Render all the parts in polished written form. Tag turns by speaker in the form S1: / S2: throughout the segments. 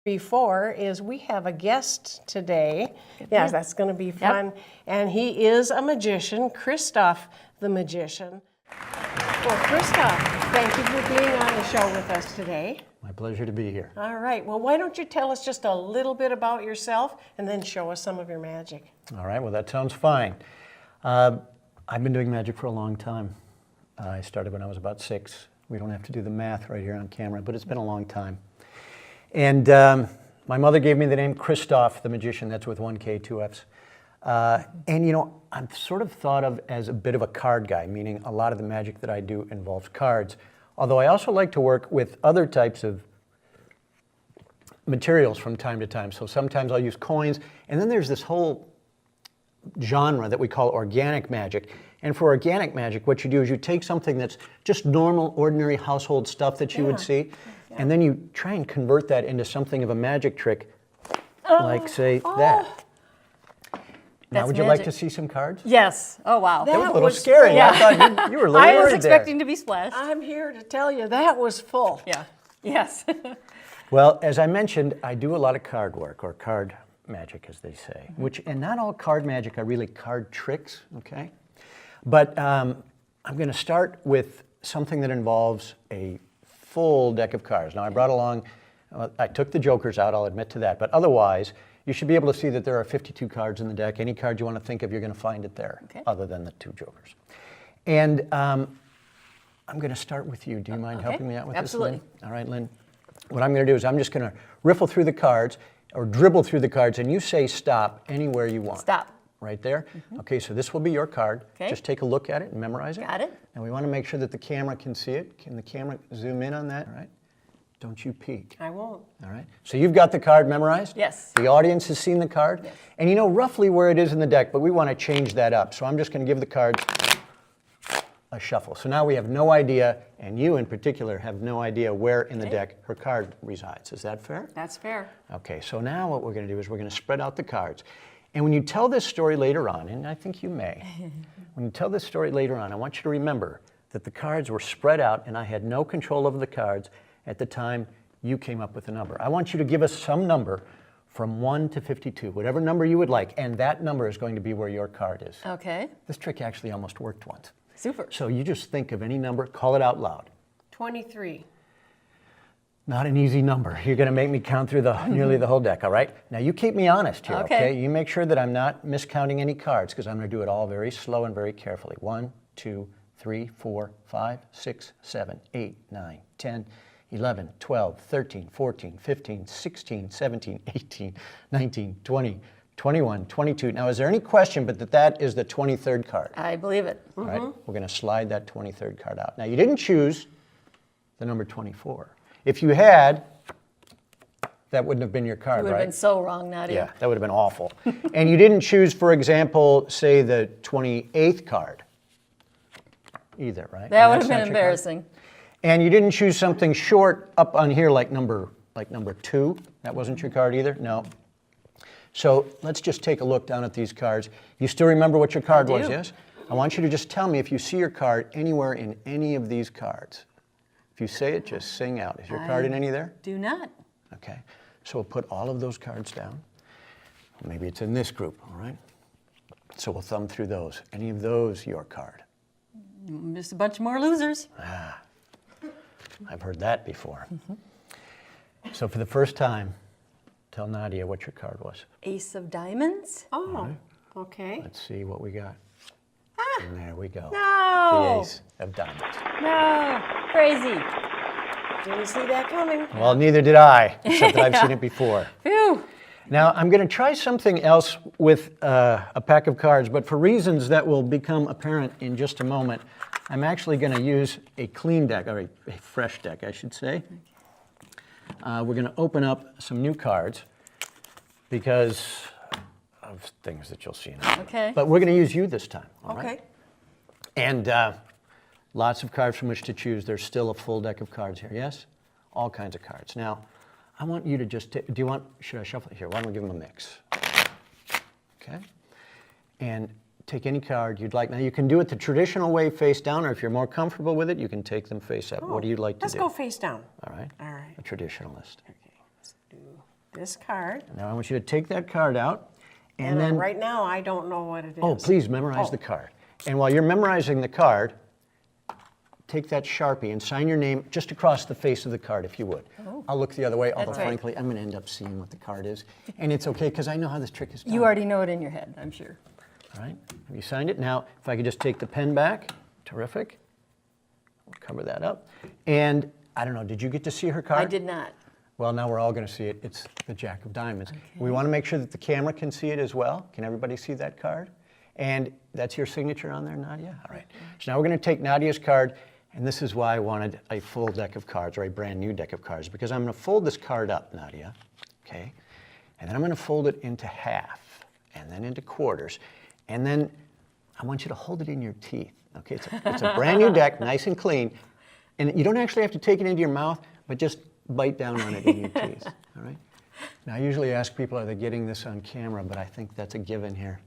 S1: before is we have a guest today. Yes, that's going to be fun. Yep. And he is a magician, Christoph the Magician. Well, Christoph, thank you for being on the show with us today.
S2: My pleasure to be here.
S1: All right. Well, why don't you tell us just a little bit about yourself and then show us some of your magic.
S2: All right. Well, that sounds fine. I've been doing magic for a long time. I started when I was about 6. We don't have to do the math right here on camera, but it's been a long time. And my mother gave me the name Christoph the Magician. That's with 1 K, 2 Fs. And you know, I'm sort of thought of as a bit of a card guy, meaning a lot of the magic that I do involves cards. Although I also like to work with other types of materials from time to time. So sometimes I'll use coins, and then there's this whole genre that we call organic magic. And for organic magic, what you do is you take something that's just normal, ordinary household stuff that you would see, and then you try and convert that into something of a magic trick, like, say, that. Now, would you like to see some cards?
S3: Yes. Oh, wow.
S2: That was a little scary.
S3: Yeah.
S2: I thought you were a little
S3: I was
S2: worried
S3: expecting to be splashed.
S1: I'm here to tell you that was full.
S3: Yeah. Yes.
S2: Well, as I mentioned, I do a lot of card work, or card magic, as they say, and not all card magic are really card tricks, okay? But I'm going to start with something that involves a full deck of cards. Now, I brought along, I took the jokers out, I'll admit to that, but otherwise, you should be able to see that there are 52 cards in the deck. Any card you want to think of, you're going to find it there, other than the 2 jokers. And I'm going to start with you. Do you mind helping me out with this, Lynn? All right, Lynn. What I'm going to do is I'm just going to riffle through the cards, or dribble through the cards, and you say stop anywhere you want.
S3: Stop.
S2: Right there? Okay, so this will be your card. Just take a look at it and memorize it.
S3: Got it.
S2: And we want to make sure that the camera can see it. Can the camera zoom in on that? All right. Don't you peek.
S1: I won't.
S2: All right. So you've got the card memorized?
S3: Yes.
S2: The audience has seen the card?
S3: Yes.
S2: And you know roughly where it is in the deck, but we want to change that up. So I'm just going to give the cards a shuffle. So now we have no idea, and you in particular have no idea where in the deck her card resides. Is that fair?
S1: That's fair.
S2: Okay, so now what we're going to do is we're going to spread out the cards. And when you tell this story later on, and I think you may, when you tell this story later on, I want you to remember that the cards were spread out and I had no control over the cards at the time you came up with a number. I want you to give us some number from 1 to 52, whatever number you would like, and that number is going to be where your card is.
S3: Okay.
S2: This trick actually almost worked once.
S3: Super.
S2: So you just think of any number, call it out loud.
S1: 23.
S2: Not an easy number. You're going to make me count through nearly the whole deck, all right? Now, you keep me honest here, okay? You make sure that I'm not miscounting any cards, because I'm going to do it all very slow and very carefully. 1, 2, 3, 4, 5, 6, 7, 8, 9, 10, 11, 12, 13, 14, 15, 16, 17, 18, 19, 20, 21, 22. Now, is there any question but that is the 23rd card?
S3: I believe it.
S2: All right? We're going to slide that 23rd card out. Now, you didn't choose the number 24. If you had, that wouldn't have been your card, right?
S3: You would have been so wrong, Nadia.
S2: Yeah, that would have been awful. And you didn't choose, for example, say the 28th card either, right?
S3: That would have been embarrassing.
S2: And you didn't choose something short up on here like number 2. That wasn't your card either? No. So let's just take a look down at these cards. You still remember what your card was, yes? I want you to just tell me if you see your card anywhere in any of these cards. If you say it, just sing out. Is your card in any there?
S3: Do not.
S2: Okay. So we'll put all of those cards down. Maybe it's in this group, all right? So we'll thumb through those. Any of those your card?
S3: Just a bunch more losers.
S2: Ah, I've heard that before. So for the first time, tell Nadia what your card was.
S3: Ace of diamonds.
S1: Oh, okay.
S2: Let's see what we got. And there we go.
S3: No.
S2: The ace of diamonds.
S3: No. Crazy.
S1: Didn't see that coming.
S2: Well, neither did I, except that I've seen it before.
S3: Phew.
S2: Now, I'm going to try something else with a pack of cards, but for reasons that will become apparent in just a moment, I'm actually going to use a clean deck, or a fresh deck, I should say. We're going to open up some new cards because of things that you'll see in a moment.
S3: Okay.
S2: But we're going to use you this time, all right?
S1: Okay.
S2: And lots of cards from which to choose. There's still a full deck of cards here, yes? All kinds of cards. Now, I want you to just take, should I shuffle it here? Why don't we give them a mix? Okay. And take any card you'd like. Now, you can do it the traditional way, face down, or if you're more comfortable with it, you can take them face up. What do you like to do?
S1: Let's go face down.
S2: All right.
S1: All right.
S2: A traditionalist.
S1: Okay. Let's do this card.
S2: Now I want you to take that card out, and then
S1: right now I don't know what it is.
S2: oh, please memorize the card. And while you're memorizing the card, take that Sharpie and sign your name just across the face of the card, if you would.
S3: Oh.
S2: I'll look the other way, although
S3: That's right.
S2: frankly, I'm going to end up seeing what the card is. And it's okay, because I know how this trick is done.
S3: You already know it in your head, I'm sure.
S2: All right, have you signed it? Now, if I could just take the pen back, terrific. We'll cover that up. And I don't know, did you get to see her card?
S3: I did not.
S2: Well, now we're all going to see it. It's the Jack of Diamonds. Okay. We want to make sure that the camera can see it as well. Can everybody see that card? And that's your signature on there, Nadia? All right. So now we're going to take Nadia's card, and this is why I wanted a full deck of cards, or a brand new deck of cards, because I'm going to fold this card up, Nadia, okay? And then I'm going to fold it into half, and then into quarters, and then I want you to hold it in your teeth, okay? It's a brand new deck, nice and clean, and you don't actually have to take it into your mouth, but just bite down on it in your teeth, all right? Now, I usually ask people, are they getting this on camera, but I think that's a given here.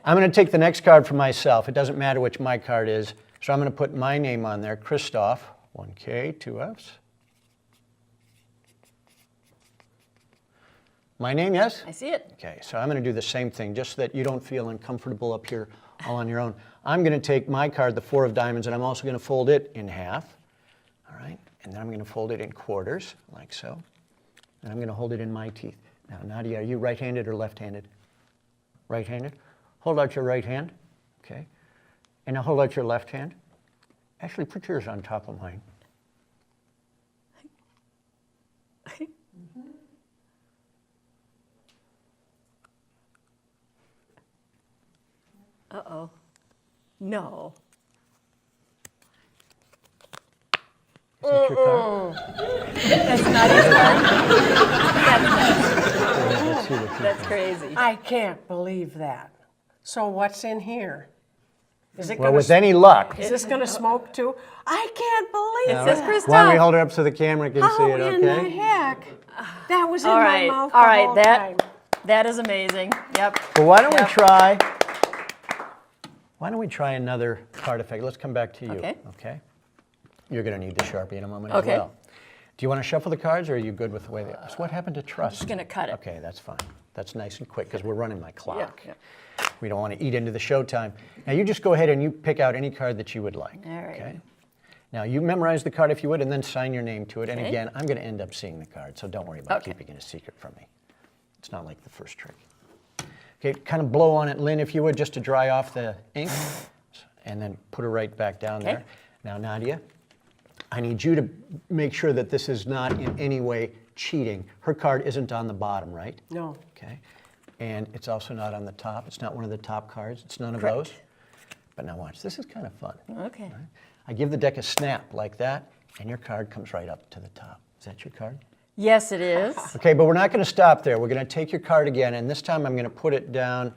S2: I'm going to take the next card for myself. It doesn't matter which my card is, so I'm going to put my name on there, Christoph, 1K, 2 Fs. My name, yes?
S3: I see it.
S2: Okay, so I'm going to do the same thing, just so that you don't feel uncomfortable up here all on your own. I'm going to take my card, the 4 of diamonds, and I'm also going to fold it in half, all right? And then I'm going to fold it in quarters, like so. And I'm going to hold it in my teeth. Now, Nadia, are you right-handed or left-handed? Right-handed. Hold out your right hand, okay? And now hold out your left hand. Actually, put yours on top of mine.
S3: Uh-oh. No.
S2: Is that your card?
S3: That's not his card.
S2: Let's see what you
S3: That's crazy.
S1: I can't believe that. So what's in here? Is it
S2: Well,
S1: gonna
S2: with any luck.
S1: Is this going to smoke too? I can't believe
S2: All
S1: this.
S2: right.
S3: Christoph.
S2: Why don't we hold her up so the camera can see
S1: How
S2: it,
S1: in the
S2: okay?
S1: heck? That was in
S3: All
S1: my
S3: right,
S1: mouth
S3: all
S1: the
S3: right,
S1: whole
S3: that
S1: time.
S3: that is amazing. Yep.
S2: Well, why don't
S3: Yep.
S2: we try another card effect? Let's come back to you,
S3: Okay.
S2: okay? You're going to need the Sharpie in a moment
S3: Okay.
S2: as well. Do you want to shuffle the cards, or are you good with the way they are? So what happened to trust?
S3: just gonna cut it.
S2: Okay, that's fine. That's nice and quick, because we're running my clock.
S3: yeah.
S2: We don't want to eat into the showtime. Now, you just go ahead and you pick out any card that you would like.
S3: All right.
S2: Okay? Now, you memorize the card if you would, and then sign your name to it. And
S3: Okay.
S2: again, I'm going to end up seeing the card, so don't worry about
S3: Okay.
S2: keeping it a secret from me. It's not like the first trick. Okay, kind of blow on it, Lynn, if you would, just to dry off the ink, and then put her right back down
S3: Okay.
S2: there. Now, Nadia, I need you to make sure that this is not in any way cheating. Her card isn't on the bottom, right?
S1: No.
S2: Okay. And it's also not on the top. It's not one of the top cards. It's none of
S3: Correct.
S2: those. But now watch. This is kind of fun.
S3: Okay.
S2: I give the deck a snap like that, and your card comes right up to the top. Is that your card?
S3: Yes, it is.
S2: Okay, but we're not going to stop there. We're going to take your card again, and this time I'm going to put it down,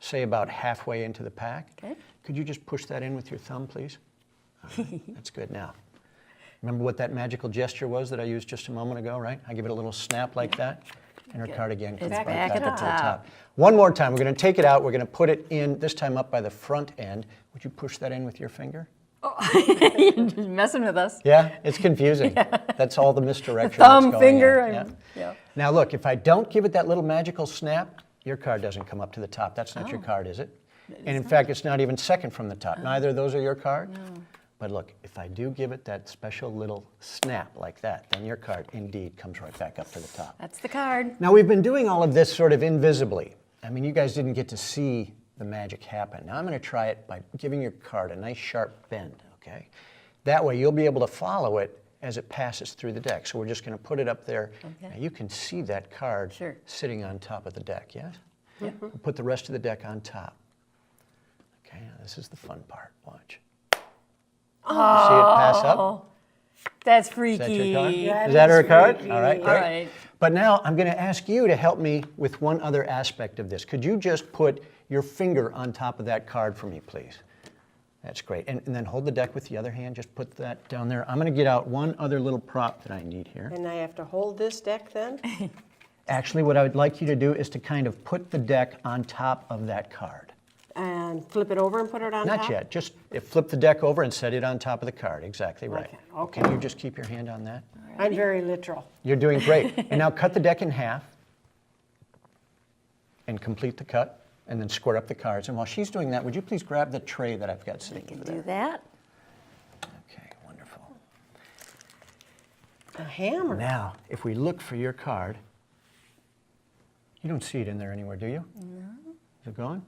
S2: say about halfway into the pack.
S3: Okay.
S2: Could you just push that in with your thumb, please? All right, that's good. Now, remember what that magical gesture was that I used just a moment ago, right? I give it a little snap like that, and her card again comes
S3: It's
S2: right
S3: back at
S2: up
S3: the
S2: to
S3: top.
S2: One more time. We're going to take it out. We're going to put it in, this time up by the front end. Would you push that in with your finger?
S3: You're just messing with us.
S2: Yeah, it's confusing. That's all the misdirection
S3: Thumb,
S2: that's going
S3: finger,
S2: on.
S3: I'm- yeah.
S2: Now look, if I don't give it that little magical snap, your card doesn't come up to the top. That's not your card, is it? And in fact, it's not even second from the top. Neither of those are your card. No. But look, if I do give it that special little snap like that, then your card indeed comes right back up to the top.
S3: That's the card.
S2: Now, we've been doing all of this sort of invisibly. I mean, you guys didn't get to see the magic happen. Now I'm going to try it by giving your card a nice sharp bend, okay? That way you'll be able to follow it as it passes through the deck. So we're just going to put it up there.
S3: Okay.
S2: Now you can see that card
S3: Sure.
S2: sitting on top of the deck, yes?
S3: Yeah.
S2: We'll put the rest of the deck on top. Okay, now this is the fun part. Watch. See it pass up?
S3: That's
S2: Is
S3: freaky.
S2: that your card?
S1: That
S2: Is that
S1: is
S2: her card?
S1: freaky.
S2: All right,
S3: All
S2: great.
S3: right.
S2: But now I'm going to ask you to help me with one other aspect of this. Could you just put your finger on top of that card for me, please? That's great. And then hold the deck with the other hand. Just put that down there. I'm going to get out one other little prop that I need here.
S1: And I have to hold this deck then?
S2: Actually, what I would like you to do is to kind of put the deck on top of that card.
S1: and flip it over and put it on top?
S2: Not yet. Just flip the deck over and set it on top of the card. Exactly right.
S1: Okay.
S2: Can you just keep your hand on that?
S1: I'm very literal.
S2: You're doing great. And now cut the deck in half and complete the cut, and then square up the cards. And while she's doing that, would you please grab the tray that I've got sitting over
S3: Do
S2: there?
S3: that.
S2: Okay, wonderful.
S1: A hammer.
S2: Now, if we look for your card, you don't see it in there anywhere, do you?
S3: No.
S2: Is it gone?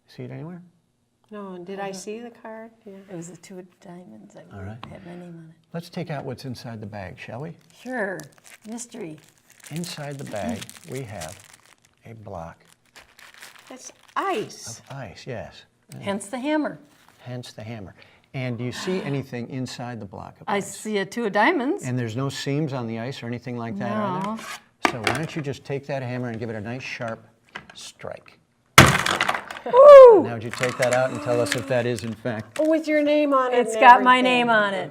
S2: See it anywhere?
S1: No, did I see the card? Yeah.
S3: It was the 2 of diamonds. I
S2: All right.
S3: had my name on it.
S2: Let's take out what's inside the bag, shall we?
S3: Sure. Mystery.
S2: Inside the bag, we have a block
S1: That's ice.
S2: of ice, yes.
S3: Hence the hammer.
S2: Hence the hammer. And do you see anything inside the block of
S3: I
S2: ice?
S3: see a 2 of diamonds.
S2: And there's no seams on the ice or anything like that, are
S3: No.
S2: there? So why don't you just take that hammer and give it a nice sharp strike.
S3: Woo!
S2: Now would you take that out and tell us if that is in fact.
S1: Oh, with your name on it.
S3: It's
S1: and
S3: got my
S1: everything.
S3: name on it.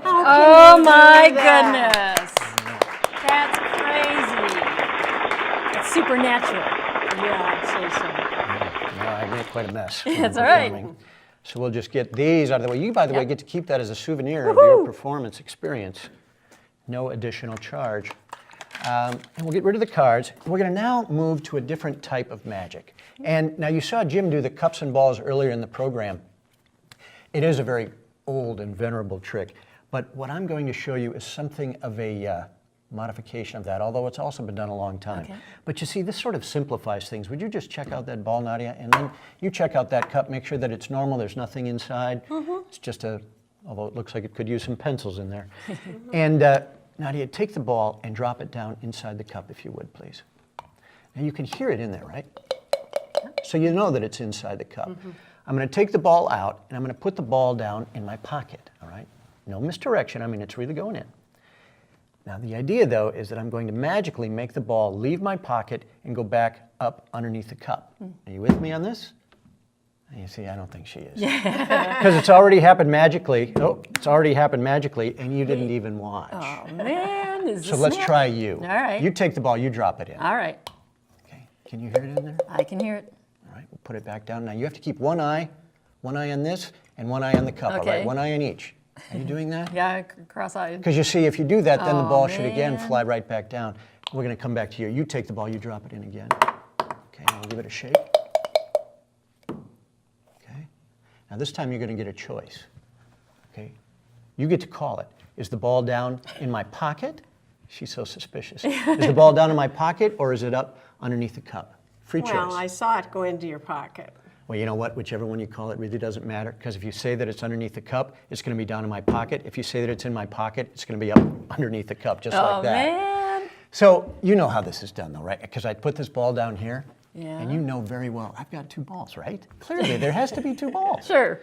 S1: How
S3: Oh
S1: can you
S3: my
S1: do that?
S3: goodness. That's crazy. It's supernatural.
S1: Yeah, I'd say so.
S2: No, I made quite a mess. when
S3: That's
S2: we were
S3: all right.
S2: filming. So we'll just get these out of the way. You, by the way,
S3: Yep.
S2: get to keep that as a souvenir of
S3: Woohoo!
S2: your performance experience. No additional charge. And we'll get rid of the cards. We're going to now move to a different type of magic. And now you saw Jim do the cups and balls earlier in the program. It is a very old and venerable trick. But what I'm going to show you is something of a modification of that, although it's also been done a long time.
S3: Okay.
S2: But you see, this sort of simplifies things. Would you just check out that ball, Nadia? And then you check out that cup, make sure that it's normal, there's nothing inside. It's just although it looks like it could use some pencils in there. And Nadia, take the ball and drop it down inside the cup, if you would, please. Now you can hear it in there, right? So you know that it's inside the cup. I'm going to take the ball out, and I'm going to put the ball down in my pocket, all right? No misdirection. I mean, it's really going in. Now, the idea, though, is that I'm going to magically make the ball leave my pocket and go back up underneath the cup. Are you with me on this? And you see, I don't think she is. Because it's already happened magically. Oh, it's already happened magically, and you didn't even watch.
S3: Oh man, is this
S2: So let's
S3: it?
S2: try you.
S3: All right.
S2: You take the ball, you drop it in.
S3: All right.
S2: Okay. Can you hear it in there?
S3: I can hear it.
S2: All right, we'll put it back down. Now you have to keep one eye on this and one eye on the cup, all
S3: Okay.
S2: right? One eye on each. Are you doing that?
S3: Yeah, cross-eyed.
S2: Because you see, if you do that, then the
S3: Oh,
S2: ball should again
S3: man.
S2: fly right back down. We're going to come back to you. You take the ball, you drop it in again. Okay, now we'll give it a shake. Okay. Now this time you're going to get a choice. Okay. You get to call it. Is the ball down in my pocket? She's so suspicious. Is the ball down in my pocket or is it up underneath the cup? Free choice.
S1: Well, I saw it go into your pocket.
S2: Well, you know what? Whichever one you call it really doesn't matter, because if you say that it's underneath the cup, it's going to be down in my pocket. If you say that it's in my pocket, it's going to be up underneath the cup, just like that.
S3: Man.
S2: So you know how this is done, though, right? Because I put this ball down here,
S3: Yeah.
S2: and you know very well, I've got 2 balls, right? Clearly, there has to be 2 balls.
S3: Sure.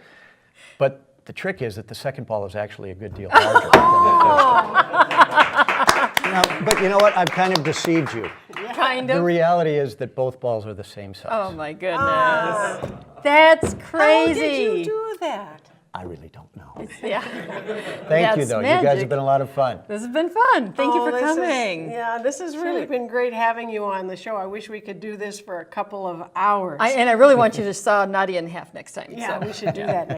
S2: But the trick is that the second ball is actually a good deal larger than the first. Now, but you know what? I've kind of deceived you.
S3: Kind
S2: The
S3: of.
S2: reality is that both balls are the same size.
S3: Oh my goodness. That's crazy.
S1: How did you do that?
S2: I really don't know.
S3: Yeah.
S2: Thank you,
S3: That's
S2: though. You guys
S3: magic.
S2: have been a lot of fun.
S3: This has been fun. Thank you
S1: Oh,
S3: for
S1: this is-
S3: coming.
S1: Yeah, this has really been great having you on the show. I wish we could do this for a couple of hours.
S3: And I really want you to saw Nadia in half next time.
S1: Yeah,
S3: so.
S1: we should do that next